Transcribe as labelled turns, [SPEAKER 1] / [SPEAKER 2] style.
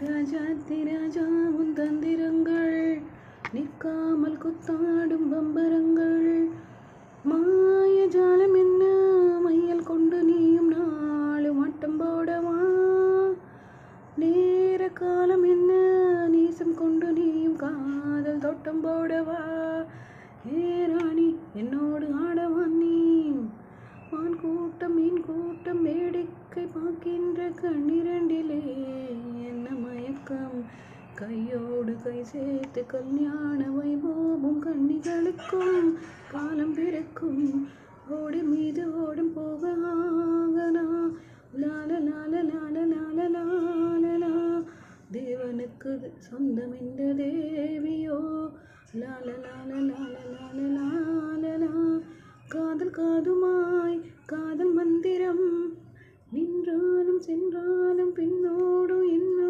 [SPEAKER 1] ராஜாத்தி ராஜா உன் தந்திரங்கள் நிற்காமல் குத்தாடும் பம்பரங்கள் மாய ஜாலம் என்ன மையல் கொண்டு நீயும் நாலு மட்டம் போடவா நேர காலம் என்ன நீசம் கொண்டு நீயும் காதல் தோட்டம் போடவா ஏராணி என்னோடு ஆடவான் நீ வான் கூட்டம் மீன் கூட்டம் வேடிக்கை பார்க்கின்ற கண்ணிரண்டிலே என்ன மயக்கம் கையோடு கை சேர்த்து கல்யாண வைபோகம் கண்ணிகளுக்கும் காலம் பிறக்கும் ஓடி மீது ஓடும் போக ஆகனா லால லால லால லால லாலலா தேவனுக்கு சொந்தம் இந்த தேவியோ லால லால லால லால லாலலா காதல் காதுமாய் காதல் மந்திரம் நின்றாலும் சென்றாலும் பின்னோடு என்ன